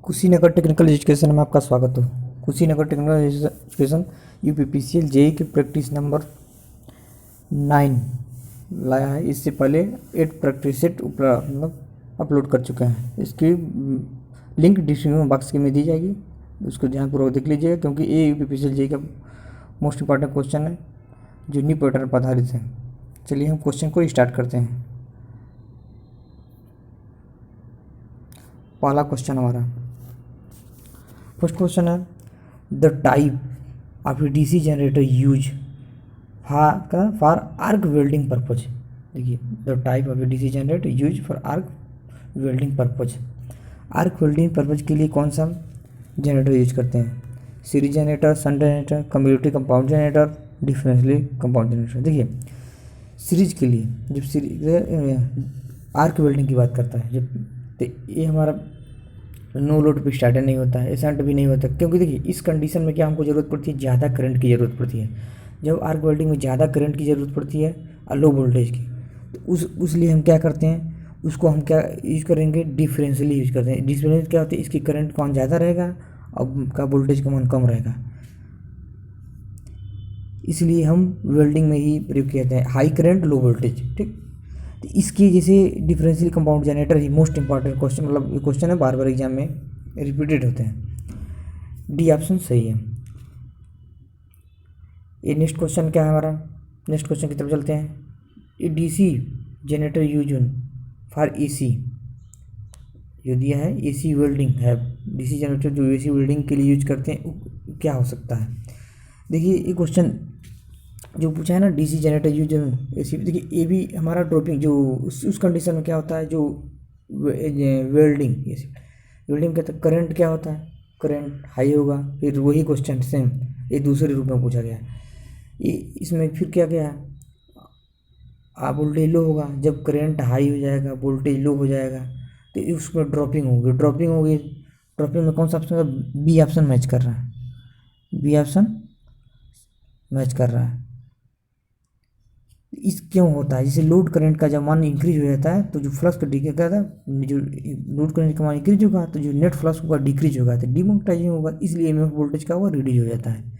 Kushinagar technical education में आपका स्वागत हो। Kushinagar technical education UPPCL JE की प्रैक्टिस नंबर 9 लाया है। इससे पहले 8 प्रैक्टिस सेट अपलोड कर चुके हैं। इसकी लिंक डिस्क्रिप्शन बॉक्स में दी जाएगी, उसको ध्यानपूर्वक देख लीजिएगा, क्योंकि ये यूपीपीसीएल जेई का मोस्ट इंपॉर्टेंट क्वेश्चन है जो न्यू पैटर्न पर आधारित है। चलिए हम क्वेश्चन को स्टार्ट करते हैं। पहला क्वेश्चन हमारा फर्स्ट क्वेश्चन है, the type of DC generator use for arc welding purpose. देखिए, the type of DC generator use for arc welding purpose. Arc welding purpose के लिए कौन सा जनरेटर यूज करते हैं? Series generator, shunt generator, commutative compound generator, differentially compound generator. देखिए, series के लिए जब सीरीज आर्क वेल्डिंग की बात करता है, जब तो ये हमारा नो लोड पे स्टार्टर नहीं होता है, शंट भी नहीं होता, क्योंकि देखिए इस कंडीशन में क्या हमको ज़रूरत पड़ती है, ज़्यादा करंट की ज़रूरत पड़ती है। जब आर्क वेल्डिंग में ज़्यादा करंट की ज़रूरत पड़ती है और लो वोल्टेज की, तो उस लिए हम क्या करते हैं, उसको हम क्या यूज़ करेंगे, डिफरेंशियली यूज़ करते हैं। डिफरेंशियल क्या होता है, इसकी करंट कौन ज़्यादा रहेगा और का वोल्टेज का मान कम रहेगा, इसलिए हम वेल्डिंग में ही प्रयोग किया है हाई करंट लो वोल्टेज। ठीक, तो इसकी जैसे डिफरेंशियल कंपाउंड जनरेटर ही मोस्ट इंपॉर्टेंट क्वेश्चन, मतलब ये क्वेश्चन है बार बार एग्जाम में रिपीटेड होते हैं। डी ऑप्शन सही है। ये नेक्स्ट क्वेश्चन क्या है हमारा, नेक्स्ट क्वेश्चन की तरफ चलते हैं। ये DC generator use for AC जो दिया है, एसी वेल्डिंग है। डीसी जनरेटर जो एसी वेल्डिंग के लिए यूज करते हैं क्या हो सकता है? देखिए, ये क्वेश्चन जो पूछा है ना, डीसी जनरेटर यूज एसी, देखिए ये भी हमारा ड्रॉपिंग जो उस कंडीशन में क्या होता है, जो वेल्डिंग वेल्डिंग का करंट क्या होता है, करंट हाई होगा। फिर वही क्वेश्चन सेम ये दूसरे रूप में पूछा गया है। ये इसमें फिर क्या गया है, आप वोल्टेज लो होगा, जब करंट हाई हो जाएगा वोल्टेज लो हो जाएगा, तो उसमें ड्रॉपिंग होगी। ड्रॉपिंग में कौन सा ऑप्शन, बी ऑप्शन मैच कर रहा है, बी ऑप्शन मैच कर रहा है। इस क्यों होता है, जैसे लोड करंट का जब मान इंक्रीज हो जाता है तो जो फ्लक्स का डिक्रीज करता है, जो लोड करंट का मान इंक्रीज होगा तो जो नेट फ्लक्स होगा डिक्रीज होगा, तो डिमोनेटाइजिंग होगा, इसलिए एमएफ वोल्टेज का हुआ रिड्यूज हो जाता है।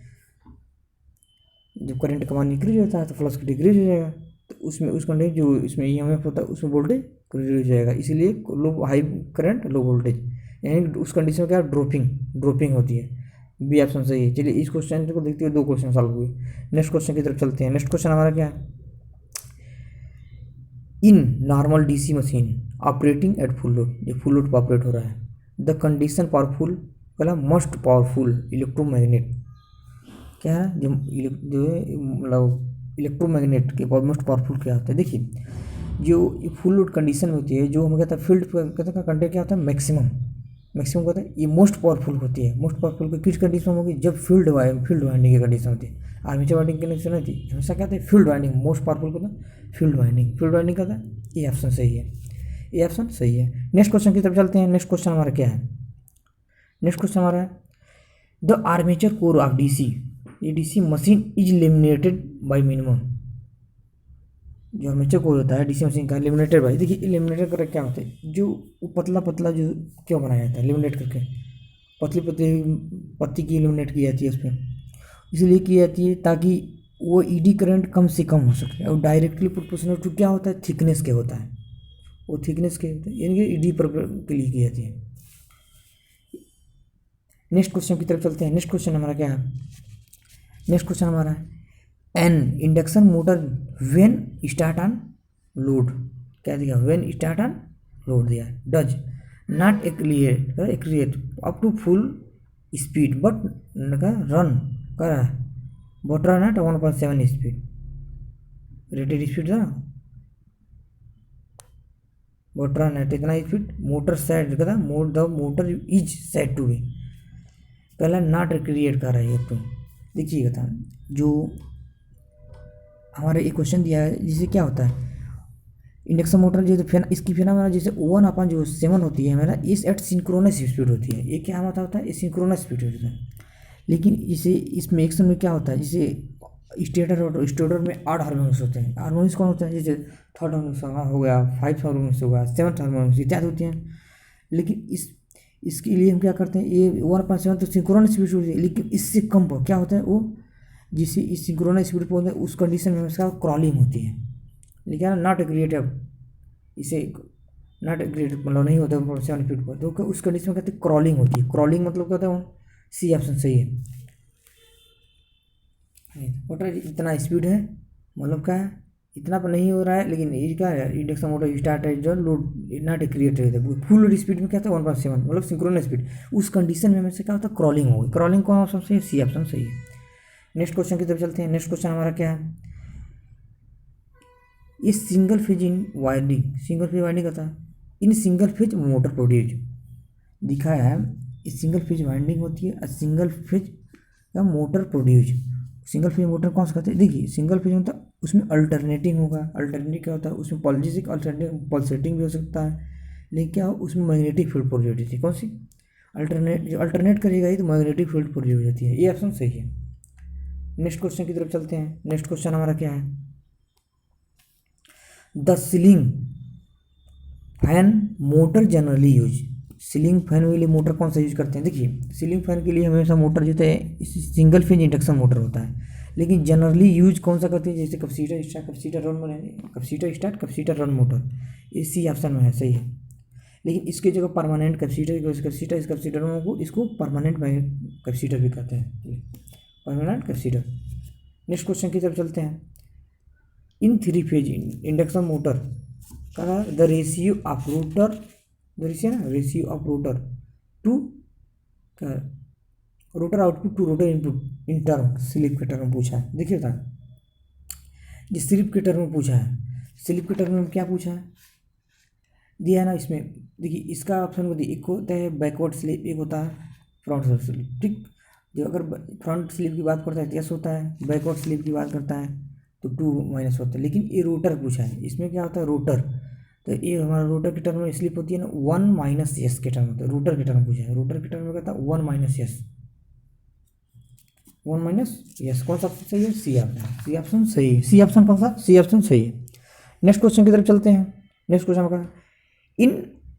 जब करंट का मान इंक्रीज होता है तो फ्लक्स का डिक्रीज हो जाएगा, तो उसमें उस कंडीशन जो इसमें ईएमएफ होता है उसमें वोल्टेज रिड्यूज हो जाएगा, इसीलिए लो हाई करंट लो वोल्टेज, यानी उस कंडीशन में क्या ड्रॉपिंग होती है। बी ऑप्शन सही है। चलिए इस क्वेश्चन को देखते हुए 2 क्वेश्चन सॉल्व हुए। नेक्स्ट क्वेश्चन की तरफ चलते हैं। नेक्स्ट क्वेश्चन हमारा क्या है, in normal DC machine operating at full load, ये फुल लोड पर ऑपरेट हो रहा है, द कंडीशन पावरफुल पहला मोस्ट पावरफुल इलेक्ट्रोमैग्नेट क्या है, जो मतलब इलेक्ट्रोमैग्नेट के मोस्ट पावरफुल क्या होता है? देखिए, जो फुल लोड कंडीशन में होती है, जो हमें कहता है फील्ड कहता है कंटेंट क्या होता है, मैक्सिमम कहता है, ये मोस्ट पावरफुल होती है। मोस्ट पावरफुल किस कंडीशन में होगी, जब फील्ड वाइंडिंग की कंडीशन होती है। आर्मेचर वाइंडिंग की कंडीशन होती है, हमेशा कहते हैं फील्ड वाइंडिंग, मोस्ट पावरफुल होता है फील्ड वाइंडिंग कहता है। ये ऑप्शन सही है, ये ऑप्शन सही है। नेक्स्ट क्वेश्चन की तरफ चलते हैं। नेक्स्ट क्वेश्चन हमारा क्या है, नेक्स्ट क्वेश्चन हमारा है, the armature core of DC, ये DC machine is laminated by minimum. जो आर्मेचर कोर होता है डीसी मशीन का, लेमिनेटेड बाय, देखिए लेमिनेटेड करके क्या होता है, जो पतला जो क्यों बनाया जाता है, लेमिनेट करके पतली पत्ती की लेमिनेट की जाती है उस पर, इसलिए की जाती है ताकि वो ईडी करंट कम से कम हो सके, और डायरेक्टली प्रोपोर्शनल टू क्या होता है, थिकनेस के होता है, वो थिकनेस के होता है, यानी कि ईडी पर के लिए की जाती है। नेक्स्ट क्वेश्चन की तरफ चलते हैं। नेक्स्ट क्वेश्चन हमारा क्या है, नेक्स्ट क्वेश्चन हमारा है, an induction motor when start on load, क्या दिया, व्हेन स्टार्ट ऑन लोड दिया, does not accelerate up to full speed but run कर रहा है, but run at 1.7 speed, rated speed था, बट रन एट इतना स्पीड, मोटर सेट कहता the motor is set to be, पहला not create कर रहा है। तो देखिएगा था, जो हमारे एक क्वेश्चन दिया है, जिसे क्या होता है, इंडक्शन मोटर जो फैन, इसकी फिनोमेना जैसे 1/7 होती है हमारा, इस एट सिंक्रोनस स्पीड होती है, ये क्या होता है, सिंक्रोनस स्पीड होती है। लेकिन इसे इसमें एक्शन में क्या होता है, जैसे स्टेटर और स्टेटर में 8 हार्मोनिक्स होते हैं। हार्मोनिक्स कौन होता है, जैसे 3rd हार्मोनिक्स हो गया, 5th हार्मोनिक्स हो गया, 7th हार्मोनिक्स इत्यादि होती हैं। लेकिन इसके लिए हम क्या करते हैं, ये 1.7 तो सिंक्रोनस स्पीड होती है, लेकिन इससे कम पर क्या होता है वो, जिससे इस सिंक्रोनस स्पीड पर होता है उस कंडीशन में इसका क्रॉलिंग होती है, लेकिन नॉट क्रिएटिव, इसे नॉट क्रिएटिव मतलब नहीं होता 1.7 स्पीड पर, तो उस कंडीशन में कहते हैं क्रॉलिंग होती है। क्रॉलिंग मतलब क्या होता है, सी ऑप्शन सही है। मोटर इतना स्पीड है, मतलब क्या है, इतना पर नहीं हो रहा है, लेकिन ये क्या है, इंडक्शन मोटर स्टार्ट है जो लोड नॉट क्रिएट रहता है, फुल लोड स्पीड में क्या था 1.7 मतलब सिंक्रोनस स्पीड, उस कंडीशन में से क्या होता है क्रॉलिंग होगी। क्रॉलिंग कौन ऑप्शन सही है, सी ऑप्शन सही है। नेक्स्ट क्वेश्चन की तरफ चलते हैं। नेक्स्ट क्वेश्चन हमारा क्या है, ये single phase in winding, single phase winding का था, in single phase motor produce दिखाया है, इस सिंगल फेज वाइंडिंग होती है और सिंगल फेज का motor produce. Single phase motor कौन सा कहते हैं, देखिए सिंगल फेज होता है उसमें अल्टरनेटिंग होगा, अल्टरनेटिंग क्या होता है उसमें पॉलिटिक अल्टरनेटिंग पल्सेटिंग भी हो सकता है, लेकिन क्या हो उसमें मैग्नेटिक फील्ड प्रोड्यूस होती है, कौन सी अल्टरनेट, जो अल्टरनेट करेगा ही तो मैग्नेटिक फील्ड प्रोड्यूस हो जाती है, ये ऑप्शन सही है। नेक्स्ट क्वेश्चन की तरफ चलते हैं। नेक्स्ट क्वेश्चन हमारा क्या है, the ceiling fan motor generally use, ceiling fan के लिए मोटर कौन सा यूज करते हैं, देखिए सीलिंग फैन के लिए हमेशा मोटर जो है सिंगल फेज इंडक्शन मोटर होता है, लेकिन जनरली यूज कौन सा करते हैं, जैसे कैपेसिटर स्टार्ट कैपेसिटर रन में, capacitor start capacitor run motor, इसी ऑप्शन में है, सही है। लेकिन इसकी जगह परमानेंट कैपेसिटर इस कैपेसिटर को इसको परमानेंट कैपेसिटर भी कहते हैं, परमानेंट कैपेसिटर। नेक्स्ट क्वेश्चन की तरफ चलते हैं। In three phase induction motor का the ratio of rotor, ratio of rotor to rotor output to rotor input in term slip के टर्म पूछा है। देखिए था ये स्लिप के टर्म में पूछा है, स्लिप के टर्म में क्या पूछा है दिया है ना इसमें, देखिए इसका ऑप्शन को एक होता है बैकवर्ड स्लिप, एक होता है फ्रंट स्लिप, ठीक। जो अगर फ्रंट स्लिप की बात करता है तो यस होता है, बैकवर्ड स्लिप की बात करता है तो 2 माइनस होता है, लेकिन ये रोटर पूछा है, इसमें क्या होता है रोटर, तो ये हमारा रोटर के टर्म में स्लिप होती है ना 1 माइनस यस के टर्म होता है, रोटर के टर्म पूछा है, रोटर के टर्म में कहता है 1 माइनस यस, 1 माइनस यस, कौन सा ऑप्शन सही है, सी ऑप्शन, सी ऑप्शन सही है, सी ऑप्शन कौन सा, सी ऑप्शन सही है। नेक्स्ट क्वेश्चन की तरफ चलते हैं। नेक्स्ट क्वेश्चन का इन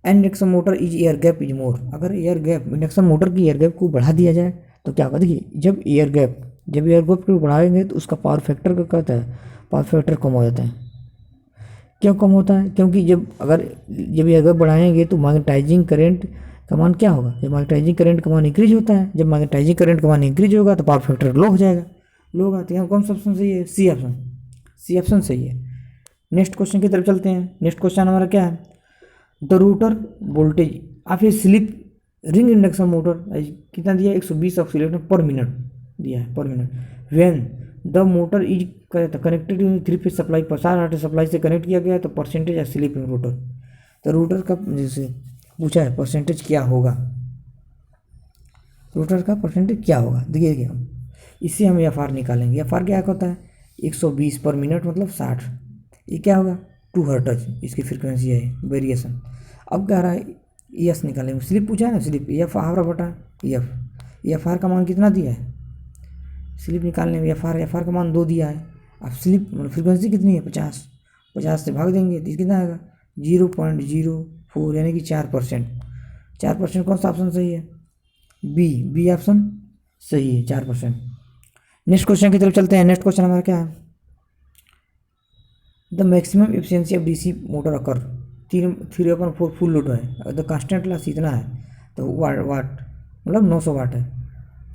induction motor is air gap is more, अगर एयर गैप इंडक्शन मोटर की एयर गैप को बढ़ा दिया जाए तो क्या होगा, देखिए जब एयर गैप को बढ़ाएंगे तो उसका पावर फैक्टर का कहता है, पावर फैक्टर कम हो जाता है। क्यों कम होता है, क्योंकि जब एयर गैप बढ़ाएंगे तो मैग्नेटाइजिंग करंट का मान क्या होगा, जब मैग्नेटाइजिंग करंट का मान इंक्रीज होता है, जब मैग्नेटाइजिंग करंट का मान इंक्रीज होगा तो पावर फैक्टर लो हो जाएगा, लो होगा, तो यहाँ कौन सा ऑप्शन सही है, सी ऑप्शन, सी ऑप्शन सही है। नेक्स्ट क्वेश्चन की तरफ चलते हैं। नेक्स्ट क्वेश्चन हमारा क्या है, the rotor voltage of A slip ring induction motor कितना दिया है, 120 ऑक्सीलेटर पर मिनट दिया है, पर minute. When the motor is connected in 3 phase supply, 50 supply से कनेक्ट किया गया है तो percentage of slip in rotor, तो रोटर का जैसे पूछा है परसेंटेज क्या होगा, रोटर का परसेंटेज क्या होगा, देखिए इससे हम एफ आर निकालेंगे, एफ आर क्या होता है 120 पर मिनट मतलब 60, ये क्या होगा 2 हर्ट्ज, इसकी फ्रीक्वेंसी है वेरिएशन। अब कह रहा है एस निकालेंगे, स्लिप पूछा है ना, स्लिप एफ आर बटा एफ आर का मान कितना दिया है, स्लिप निकालने में एफ आर का मान 2 दिया है, अब स्लिप मतलब फ्रीक्वेंसी कितनी है 50 से भाग देंगे तो कितना आएगा 0.04 यानी कि 4%, 4% कौन सा ऑप्शन सही है, बी ऑप्शन सही है 4%। नेक्स्ट क्वेश्चन की तरफ चलते हैं। नेक्स्ट क्वेश्चन हमारा क्या है, the maximum efficiency of DC motor occur 3/4 full load है, द कांस्टेंट लॉस इतना है तो वाट मतलब 900 वाट है,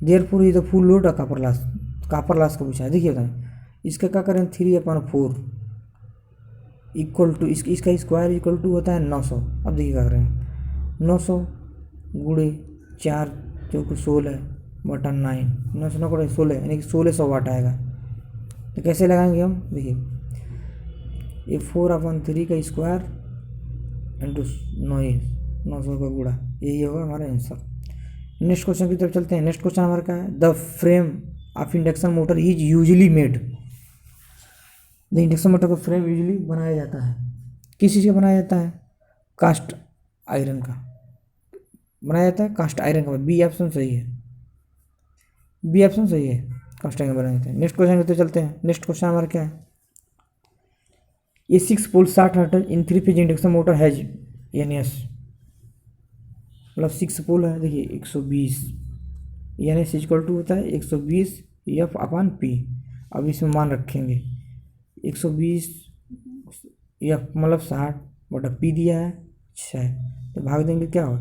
देयरफॉर ये द फुल लोड और कापर लॉस का पूछा है। देखिए था इसका क्या करें 3/4 इक्वल टू इसका स्क्वायर इक्वल टू होता है 900। अब देखिए क्या करें 900 गुणे 4 जो कि 16 बटा 9, 900 गुणे 16 यानी कि 1600 वाट आएगा। तो कैसे लगाएंगे हम, देखिए ये 4/3 का स्क्वायर इंटू 900 का गुणा, यही होगा हमारा आंसर। नेक्स्ट क्वेश्चन की तरफ चलते हैं। नेक्स्ट क्वेश्चन हमारा क्या है, the frame of induction motor is usually made, the induction motor का फ्रेम यूजली बनाया जाता है, किस चीज़ का बनाया जाता है, कास्ट आयरन का बनाया जाता है, कास्ट आयरन का, बी ऑप्शन सही है, बी ऑप्शन सही है, कास्ट आयरन बनाया जाता है। नेक्स्ट क्वेश्चन की तरफ चलते हैं। नेक्स्ट क्वेश्चन हमारा क्या है, ये 6 पोल 60 hertz in 3 phase induction motor has an S, मतलब 6 पोल है, देखिए 120 यानी इज इक्वल टू होता है 120 एफ अपान पी। अब इसमें मान रखेंगे 120 एफ मतलब 60 बटा पी दिया है 6, तो भाग देंगे क्या हो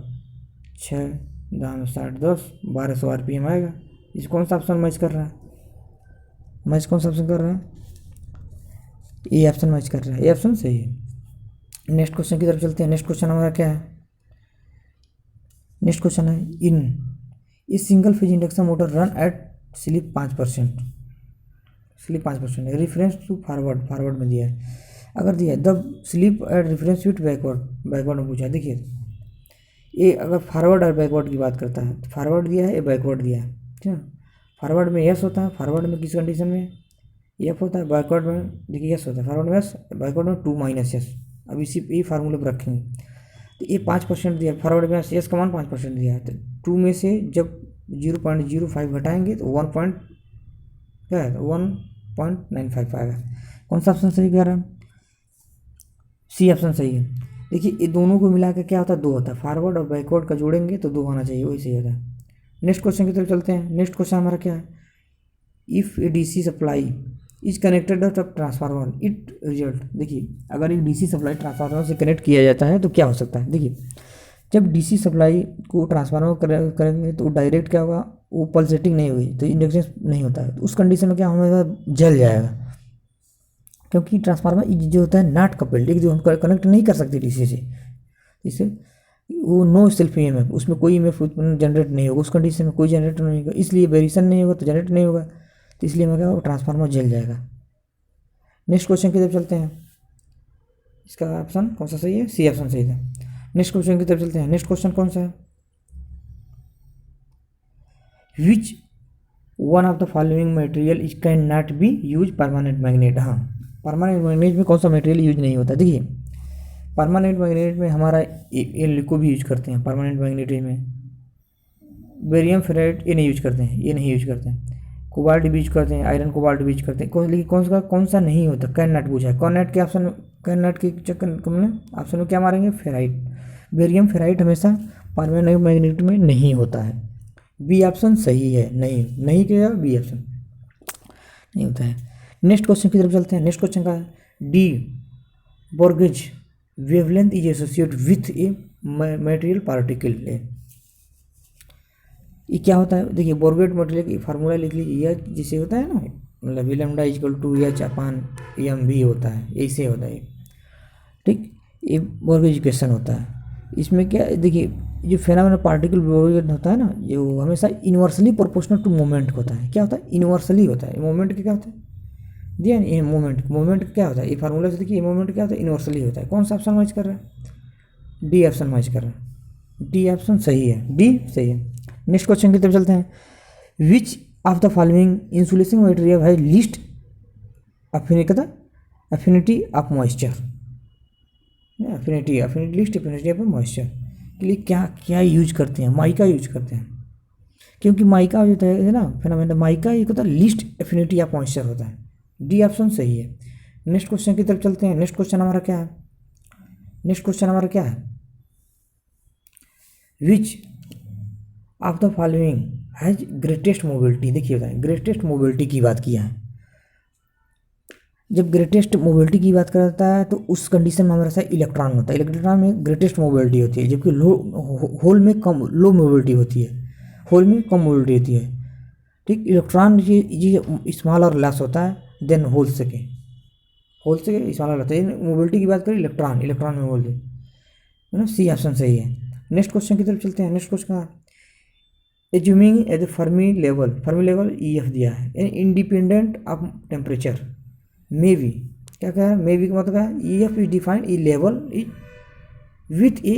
6 दाम 60 10 1200 आरपीएम आएगा। इस कौन सा ऑप्शन मैच कर रहा है, मैच कौन सा ऑप्शन कर रहा है, ये ऑप्शन मैच कर रहा है, ये ऑप्शन सही है। नेक्स्ट क्वेश्चन की तरफ चलते हैं। नेक्स्ट क्वेश्चन हमारा क्या है, नेक्स्ट क्वेश्चन है इन इस single phase induction motor run at slip 5%, slip 5% है, रेफरेंस टू फॉरवर्ड, फॉरवर्ड में दिया है। अगर दिया है the slip at reference with backward, backward में पूछा है। देखिए ये अगर फॉरवर्ड और बैकवर्ड की बात करता है तो फॉरवर्ड दिया है, ये बैकवर्ड दिया है, ठीक है। फॉरवर्ड में यस होता है, फॉरवर्ड में किस कंडीशन में एफ होता है, बैकवर्ड में देखिए यस होता है, फॉरवर्ड में यस, बैकवर्ड में 2 माइनस यस। अब इसी ये फार्मूले पर रखेंगे तो ये 5% दिया, फॉरवर्ड में यस का मान 5% दिया है, तो 2 में से जब 0.05 घटाएंगे तो 1 पॉइंट क्या है 1.95 आएगा। कौन सा ऑप्शन सही कह रहा है, सी ऑप्शन सही है। देखिए ये दोनों को मिला के क्या होता है 2 होता है, फॉरवर्ड और बैकवर्ड का जोड़ेंगे तो 2 होना चाहिए, वही सही होता है। नेक्स्ट क्वेश्चन की तरफ चलते हैं। नेक्स्ट क्वेश्चन हमारा क्या है, if a DC supply is connected to transformer it result. देखिए अगर एक डीसी सप्लाई ट्रांसफार्मर से कनेक्ट किया जाता है तो क्या हो सकता है, देखिए जब डीसी सप्लाई को ट्रांसफार्मर करेंगे तो डायरेक्ट क्या होगा, वो पल्सेटिंग नहीं हुई तो इंडक्शन नहीं होता है, तो उस कंडीशन में क्या होगा, जल जाएगा, क्योंकि ट्रांसफार्मर जो होता है नॉट कपल्ड, एक जो हम कनेक्ट नहीं कर सकते डीसी से, इससे वो नो सेल्फ ईएमएफ, उसमें कोई ईएमएफ जनरेट नहीं होगा, उस कंडीशन में कोई जनरेट नहीं होगा, इसलिए वेरिएशन नहीं होगा तो जनरेट नहीं होगा, तो इसलिए मैं क्या होगा ट्रांसफार्मर जल जाएगा। नेक्स्ट क्वेश्चन की तरफ चलते हैं। इसका ऑप्शन कौन सा सही है, सी ऑप्शन सही था। नेक्स्ट क्वेश्चन की तरफ चलते हैं। नेक्स्ट क्वेश्चन कौन सा है, which one of the following material is can not be use permanent magnet. हाँ परमानेंट मैग्नेट में कौन सा मटेरियल यूज नहीं होता, देखिए परमानेंट मैग्नेट में हमारा ये को भी यूज करते हैं, परमानेंट मैग्नेट में बेरियम फेराइट ये नहीं यूज करते हैं, ये नहीं यूज करते हैं, कोबाल्ट भी यूज करते हैं, आयरन कोबाल्ट भी यूज करते हैं, लेकिन कौन सा नहीं होता, कैन नॉट पूछा है। कैन नॉट के ऑप्शन, कैन नॉट के चक्कर में ऑप्शन में क्या मारेंगे, फेराइट। बेरियम फेराइट हमेशा परमानेंट मैग्नेट में नहीं होता है, बी ऑप्शन सही है, नहीं किया बी ऑप्शन नहीं होता है। नेक्स्ट क्वेश्चन की तरफ चलते हैं। नेक्स्ट क्वेश्चन का de Broglie wavelength is associate with a material particle. ये क्या होता है, देखिए बोर्गेज मटेरियल की फार्मूला लिख लीजिए, यह जिसे होता है ना मतलब lambda equal to h upon m भी होता है, ऐसे होता है ठीक, ये बोर्गेज इक्वेशन होता है। इसमें क्या देखिए जो फेनोमेनल पार्टिकल बोर्गेज होता है ना, जो हमेशा इन्वर्सली प्रोपोर्शनल टू मोमेंट होता है। क्या होता है, इन्वर्सली होता है। मोमेंट क्या होता है दिया ये मोमेंट क्या होता है, ये फार्मूला से देखिए मोमेंट क्या होता है, इन्वर्सली होता है। कौन सा ऑप्शन मैच कर रहा है, डी ऑप्शन मैच कर रहा है, डी ऑप्शन सही है, डी सही है। नेक्स्ट क्वेश्चन की तरफ चलते हैं। Which of the following insulation material है least affinity of moisture, affinity least affinity of moisture के लिए क्या क्या यूज करते हैं, माइका यूज करते हैं, क्योंकि माइका होता है ना फिनोमेना, माइका एक होता है लीस्ट एफिनिटी ऑफ मॉइस्चर होता है, डी ऑप्शन सही है। नेक्स्ट क्वेश्चन की तरफ चलते हैं। नेक्स्ट क्वेश्चन हमारा क्या है, नेक्स्ट क्वेश्चन हमारा क्या है, विच of the following has greatest mobility. देखिए होता है ग्रेटेस्ट मोबिलिटी की बात किया है, जब ग्रेटेस्ट मोबिलिटी की बात करता है तो उस कंडीशन में हमारे साथ इलेक्ट्रॉन होता है, इलेक्ट्रॉन में ग्रेटेस्ट मोबिलिटी होती है, जबकि होल में कम लो मोबिलिटी होती है, होल में कम मोबिलिटी होती है ठीक। इलेक्ट्रॉन ये स्मॉल और लेस होता है देन होल से स्मॉल होता है। मोबिलिटी की बात करें इलेक्ट्रॉन में बोल दे, सी ऑप्शन सही है। नेक्स्ट क्वेश्चन की तरफ चलते हैं। नेक्स्ट क्वेश्चन का assuming as a Fermi level E F दिया है, independent of temperature maybe, क्या कहा है मे बी का मतलब है E F is defined E level is with a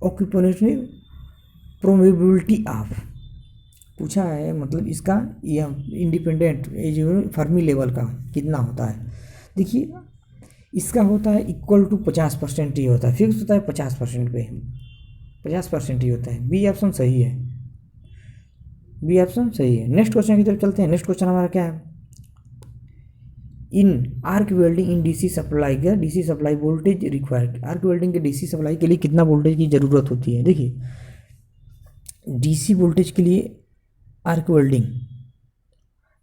occupational probability of, पूछा है मतलब इसका इंडिपेंडेंट फर्मी लेवल का कितना होता है। देखिए इसका होता है इक्वल टू 50% ही होता है, फिक्स होता है 50% पे, 50% ही होता है, बी ऑप्शन सही है, बी ऑप्शन सही है। नेक्स्ट क्वेश्चन की तरफ चलते हैं। नेक्स्ट क्वेश्चन हमारा क्या है, in arc welding in DC supply का DC supply voltage required, arc welding के डीसी सप्लाई के लिए कितना वोल्टेज की ज़रूरत होती है। देखिए डीसी वोल्टेज के लिए आर्क वेल्डिंग,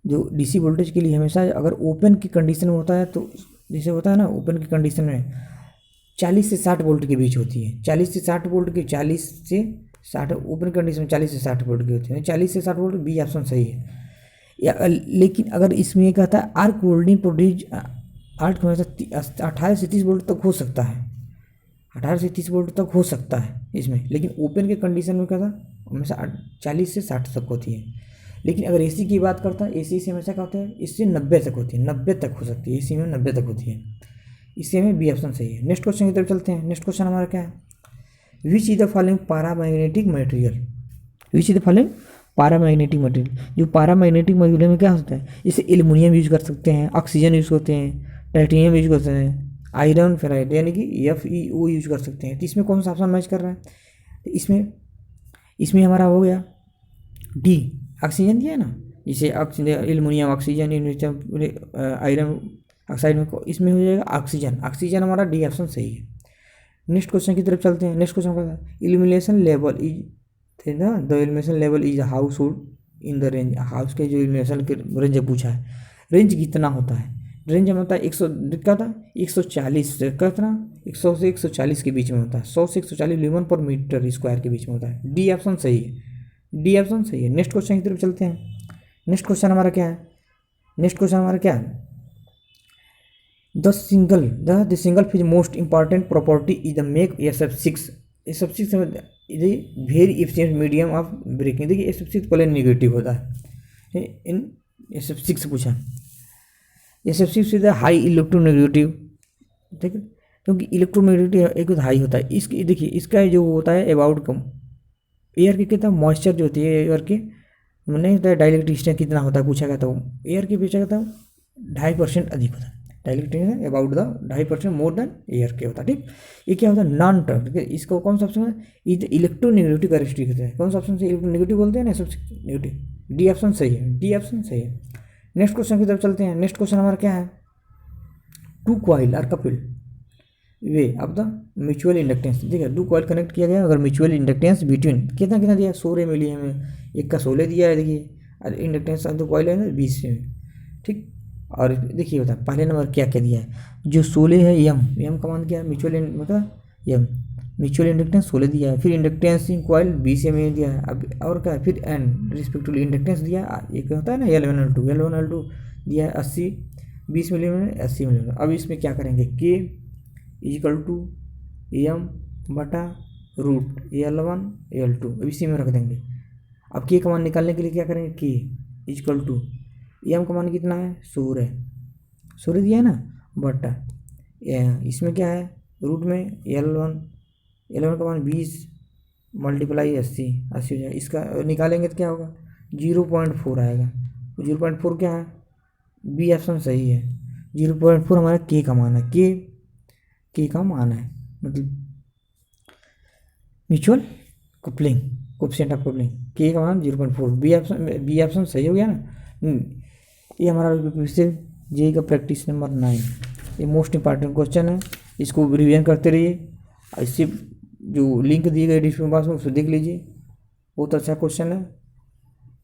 जो डीसी वोल्टेज के लिए हमेशा अगर ओपन की कंडीशन में होता है तो जैसे होता है ना, ओपन की कंडीशन में 40 से 60 वोल्ट के बीच होती है, 40 से 60 वोल्ट की, 40 से 60 ओपन कंडीशन में 40 से 60 वोल्ट की होती है, 40 से 60 वोल्ट, बी ऑप्शन सही है। या लेकिन अगर इसमें ये कहता है आर्क वेल्डिंग प्रोड्यूस आर्क हमेशा 18 से 30 वोल्ट तक हो सकता है, 18 से 30 वोल्ट तक हो सकता है इसमें, लेकिन ओपन के कंडीशन में क्या था हमेशा 40 से 60 तक होती है। लेकिन अगर एसी की बात करता है, एसी से हमेशा क्या होता है, इससे 90 तक होती है, 90 तक हो सकती है, एसी में 90 तक होती है, इससे हमें बी ऑप्शन सही है। नेक्स्ट क्वेश्चन की तरफ चलते हैं। नेक्स्ट क्वेश्चन हमारा क्या है, which is the following paramagnetic material, which is the following paramagnetic material. जो पारामैग्नेटिक मटेरियल में क्या होता है, जैसे एल्युमिनियम यूज कर सकते हैं, ऑक्सीजन यूज करते हैं, टाइटेनियम यूज करते हैं, आयरन फेराइट यानी कि FeO यूज कर सकते हैं। तो इसमें कौन सा ऑप्शन मैच कर रहा है, तो इसमें हमारा हो गया डी, ऑक्सीजन दिया है ना, जैसे एल्युमिनियम ऑक्सीजन, आयरन ऑक्साइड में इसमें हो जाएगा ऑक्सीजन, ऑक्सीजन हमारा डी ऑप्शन सही है। नेक्स्ट क्वेश्चन की तरफ चलते हैं। नेक्स्ट क्वेश्चन क्या है, इल्यूमिनेशन लेवल इज थे ना, the illumination level is house hold in the range, house के जो इल्यूमिनेशन के रेंज पूछा है, रेंज कितना होता है, रेंज में होता है 100 क्या था 140 से कितना 100 से 140 के बीच में होता है, 100 से 140 ल्यूमन पर मीटर स्क्वायर के बीच में होता है। डी ऑप्शन सही है, डी ऑप्शन सही है। नेक्स्ट क्वेश्चन की तरफ चलते हैं। नेक्स्ट क्वेश्चन हमारा क्या है, नेक्स्ट क्वेश्चन हमारा क्या है, the single phase most important property is the make SF6, SF6 very efficient medium of breaking. देखिए SF6 पहले नेगेटिव होता है, इन SF6 से पूछा, SF6 इज हाई इलेक्ट्रोनेगेटिव, ठीक है, क्योंकि इलेक्ट्रोनेगेटिव एक हाई होता है। इसकी देखिए इसका जो होता है अबाउट कम एयर की कितना मॉइस्चर जो होती है एयर के नहीं होता है, डाइलेक्ट्रिक कितना होता है पूछा गया था, एयर के पूछा गया था 2.5% अधिक होता है, dielectric about the 2.5% more than air के होता है। ठीक, ये क्या होता है नॉन टर्म, ठीक है, इसको कौन सा ऑप्शन है, इलेक्ट्रोनेगेटिव कैरेक्टरिस्टिक होता है, कौन सा ऑप्शन से इलेक्ट्रोनेगेटिव बोलते हैं ना, सबसे नेगेटिव, डी ऑप्शन सही है, डी ऑप्शन सही है। नेक्स्ट क्वेश्चन की तरफ चलते हैं। नेक्स्ट क्वेश्चन हमारा क्या है, टू कॉइल आर कपल्ड वे अब द म्यूचुअल इंडक्टेंस, देखिए दो कॉइल कनेक्ट किया गया, अगर म्यूचुअल इंडक्टेंस बिटवीन कितना कितना दिया 100 मिली हमें, एक का 16 दिया है, देखिए और इंडक्टेंस दो कॉइल है ना 20 में, ठीक। और देखिए होता है पहले नंबर क्या क्या दिया है, जो 16 है एम का मान क्या है, म्यूचुअल मतलब एम म्यूचुअल इंडक्टेंस 16 दिया है, फिर इंडक्टेंस इन कॉइल 20 में दिया है, अब और क्या है, फिर एन रिस्पेक्टिवली इंडक्टेंस दिया है, एक होता है ना L1 L2 दिया है 80 20 मिली में 80 मिली में। अब इसमें क्या करेंगे, के इजिकल टू एम बटा रूट L1 L2 इसी में रख देंगे। अब के का मान निकालने के लिए क्या करेंगे, के इजिकल टू एम का मान कितना है 100 दिया है ना, बटा इसमें क्या है रूट में L1 का मान 20 मल्टीप्लाई 80 हो जाएगा, इसका निकालेंगे तो क्या होगा 0.4 आएगा, 0.4 क्या है, बी ऑप्शन सही है, 0.4 हमारा के का मान है, के का मान है मतलब mutual coupling coefficient of coupling, के का मान 0.4, बी ऑप्शन सही हो गया ना। ये हमारा जे का प्रैक्टिस नंबर 9, ये मोस्ट इंपॉर्टेंट क्वेश्चन है, इसको रिवीजन करते रहिए, इससे जो लिंक दिए गए डिस्क्रिप्शन बॉक्स में उसको देख लीजिए, बहुत अच्छा क्वेश्चन है।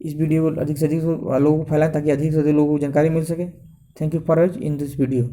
इस वीडियो को अधिक से अधिक लोगों को फैलाएं ताकि अधिक से अधिक लोगों को जानकारी मिल सके। Thank you for watching in this video.